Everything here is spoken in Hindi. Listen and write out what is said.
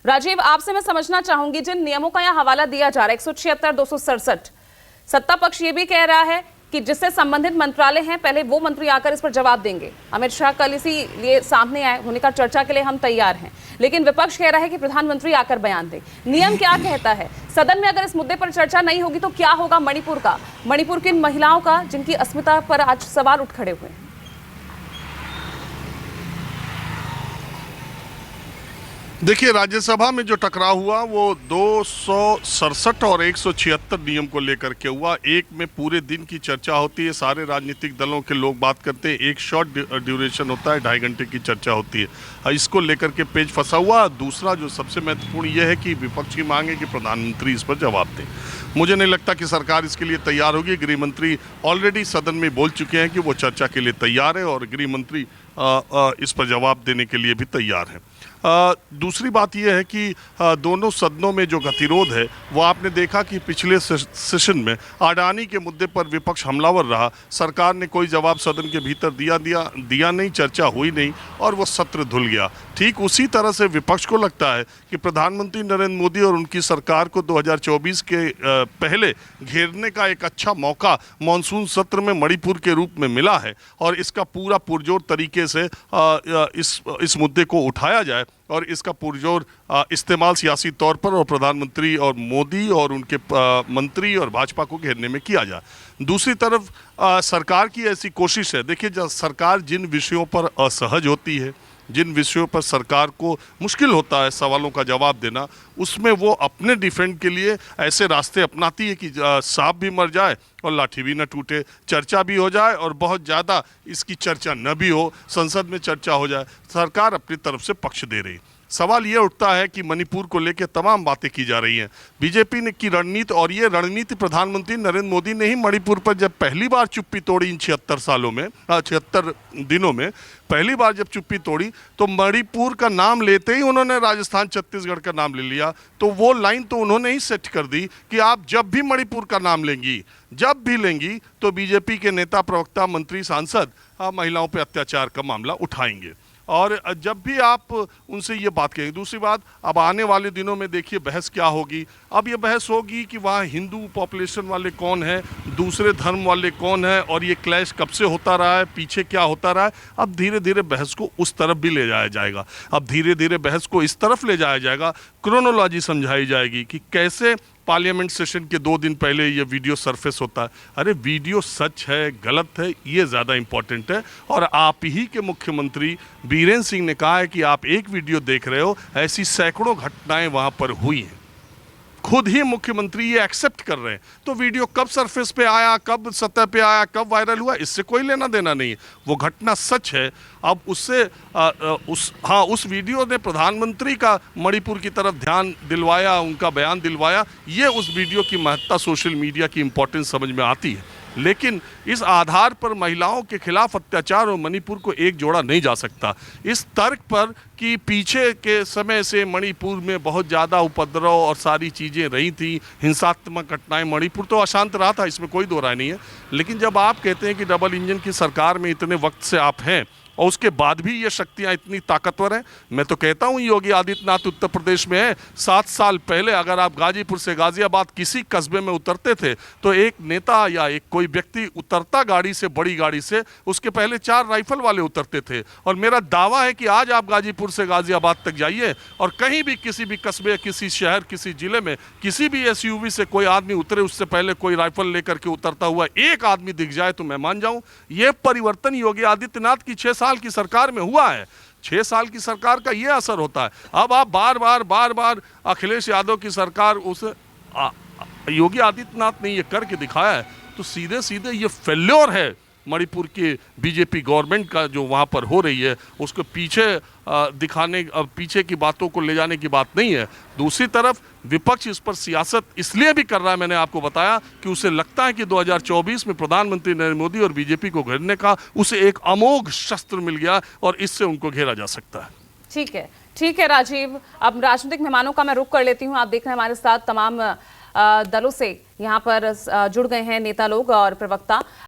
राजीव, आपसे मैं समझना चाहूंगी, जिन नियमों का यहाँ हवाला दिया जा रहा है 176, 267, सत्ता पक्ष ये भी कह रहा है कि जिससे संबंधित मंत्रालय हैं पहले वो मंत्री आकर इस पर जवाब देंगे। अमित शाह कल इसीलिए सामने आए, उन्होंने कहा चर्चा के लिए हम तैयार हैं, लेकिन विपक्ष कह रहा है कि प्रधानमंत्री आकर बयान दे। नियम क्या कहता है? सदन में अगर इस मुद्दे पर चर्चा नहीं होगी तो क्या होगा मणिपुर का, मणिपुर की महिलाओं का, जिनकी अस्मिता पर आज सवाल उठ खड़े हुए हैं? देखिए, राज्यसभा में जो टकराव हुआ वो 267 और 176 नियम को लेकर के हुआ। एक में पूरे दिन की चर्चा होती है, सारे राजनीतिक दलों के लोग बात करते हैं, एक शॉर्ट ड्यूरेशन होता है, 2.5 घंटे की चर्चा होती है। इसको लेकर के पेज फंसा हुआ। दूसरा जो सबसे महत्वपूर्ण ये है कि विपक्ष की मांग है कि प्रधानमंत्री इस पर जवाब दें। मुझे नहीं लगता कि सरकार इसके लिए तैयार होगी। गृह मंत्री ऑलरेडी सदन में बोल चुके हैं कि वो चर्चा के लिए तैयार है और गृह मंत्री इस पर जवाब देने के लिए भी तैयार है। दूसरी बात यह है कि दोनों सदनों में जो गतिरोध है वो आपने देखा कि पिछले सेशन में अडानी के मुद्दे पर विपक्ष हमलावर रहा। सरकार ने कोई जवाब सदन के भीतर दिया नहीं, चर्चा हुई नहीं और वो सत्र धुल गया। ठीक उसी तरह से विपक्ष को लगता है कि प्रधानमंत्री नरेंद्र मोदी और उनकी सरकार को 2024 के पहले घेरने का एक अच्छा मौका मानसून सत्र में मणिपुर के रूप में मिला है और इसका पूरा पुरजोर तरीके से इस मुद्दे को उठाया जाए और इसका पुरजोर इस्तेमाल सियासी तौर पर और प्रधानमंत्री और मोदी और उनके मंत्री और भाजपा को घेरने में किया जाए। दूसरी तरफ सरकार की ऐसी कोशिश है। देखिए, जब सरकार जिन विषयों पर असहज होती है, जिन विषयों पर सरकार को मुश्किल होता है सवालों का जवाब देना, उसमें वो अपने डिफेंड के लिए ऐसे रास्ते अपनाती है कि सांप भी मर जाए और लाठी भी न टूटे, चर्चा भी हो जाए और बहुत ज़्यादा इसकी चर्चा न भी हो, संसद में चर्चा हो जाए। सरकार अपनी तरफ से पक्ष दे रही। सवाल ये उठता है कि मणिपुर को लेकर तमाम बातें की जा रही हैं। बीजेपी ने की रणनीति, और ये रणनीति प्रधानमंत्री नरेंद्र मोदी ने ही मणिपुर पर जब पहली बार चुप्पी तोड़ी इन 76 दिनों में पहली बार जब चुप्पी तोड़ी तो मणिपुर का नाम लेते ही उन्होंने राजस्थान छत्तीसगढ़ का नाम ले लिया। तो वो लाइन तो उन्होंने ही सेट कर दी कि आप जब भी मणिपुर का नाम लेंगी, जब भी लेंगी, तो बीजेपी के नेता, प्रवक्ता, मंत्री, सांसद महिलाओं पर अत्याचार का मामला उठाएंगे और जब भी आप उनसे ये बात कहेंगे। दूसरी बात, अब आने वाले दिनों में देखिए बहस क्या होगी। अब ये बहस होगी कि वहाँ हिंदू पॉपुलेशन वाले कौन है, दूसरे धर्म वाले कौन है और ये क्लैश कब से होता रहा है, पीछे क्या होता रहा है। अब धीरे धीरे बहस को उस तरफ भी ले जाया जाएगा। अब धीरे धीरे बहस को इस तरफ ले जाया जाएगा, क्रोनोलॉजी समझाई जाएगी कि कैसे पार्लियामेंट सेशन के 2 दिन पहले ये वीडियो सरफेस होता है। अरे वीडियो सच है गलत है ये ज़्यादा इम्पोर्टेंट है। और आप ही के मुख्यमंत्री बीरेंद्र सिंह ने कहा है कि आप एक वीडियो देख रहे हो, ऐसी सैकड़ों घटनाएं वहाँ पर हुई हैं। खुद ही मुख्यमंत्री ये एक्सेप्ट कर रहे हैं। तो वीडियो कब सरफेस पे आया, कब सतह पे आया, कब वायरल हुआ, इससे कोई लेना देना नहीं है। वो घटना सच है। अब उससे उस वीडियो ने प्रधानमंत्री का मणिपुर की तरफ ध्यान दिलवाया, उनका बयान दिलवाया। ये उस वीडियो की महत्ता, सोशल मीडिया की इंपॉर्टेंस समझ में आती है। लेकिन इस आधार पर महिलाओं के खिलाफ अत्याचार और मणिपुर को एक जोड़ा नहीं जा सकता। इस तर्क पर कि पीछे के समय से मणिपुर में बहुत ज़्यादा उपद्रव और सारी चीज़ें रही थी, हिंसात्मक घटनाएं, मणिपुर तो अशांत रहा था, इसमें कोई दो राय नहीं है। लेकिन जब आप कहते हैं कि डबल इंजन की सरकार में इतने वक्त से आप हैं और उसके बाद भी ये शक्तियां इतनी ताकतवर हैं, मैं तो कहता हूं योगी आदित्यनाथ उत्तर प्रदेश में है। 7 साल पहले अगर आप गाजीपुर से गाजियाबाद किसी कस्बे में उतरते थे तो एक नेता या एक कोई व्यक्ति उतरता गाड़ी से, बड़ी गाड़ी से, उसके पहले 4 राइफल वाले उतरते थे। और मेरा दावा है कि आज आप गाजीपुर से गाजियाबाद तक जाइए और कहीं भी किसी भी कस्बे, किसी शहर, किसी जिले में किसी भी SUV से कोई आदमी उतरे, उससे पहले कोई राइफल लेकर के उतरता हुआ एक आदमी दिख जाए तो मैं मान जाऊं ये परिवर्तन योगी आदित्यनाथ की 6 साल की सरकार में हुआ है। 6 साल की सरकार का ये असर होता है। अब आप बार बार अखिलेश यादव की सरकार, उस योगी आदित्यनाथ ने ये करके दिखाया है, तो सीधे सीधे ये फेल्योर है मणिपुर के बीजेपी गवर्नमेंट का जो वहाँ पर हो रही है। उसको पीछे पीछे की बातों को ले जाने की बात नहीं है। दूसरी तरफ विपक्ष इस पर सियासत इसलिए भी कर रहा है, मैंने आपको बताया, कि उसे लगता है कि 2024 में प्रधानमंत्री नरेंद्र मोदी और बीजेपी को घेरने का उसे एक अमोघ शस्त्र मिल गया और इससे उनको घेरा जा सकता है। ठीक है राजीव, अब राजनीतिक मेहमानों का मैं रुख कर लेती हूँ। आप देख रहे हैं हमारे साथ तमाम दलों से यहाँ पर जुड़ गए हैं नेता लोग और प्रवक्ता।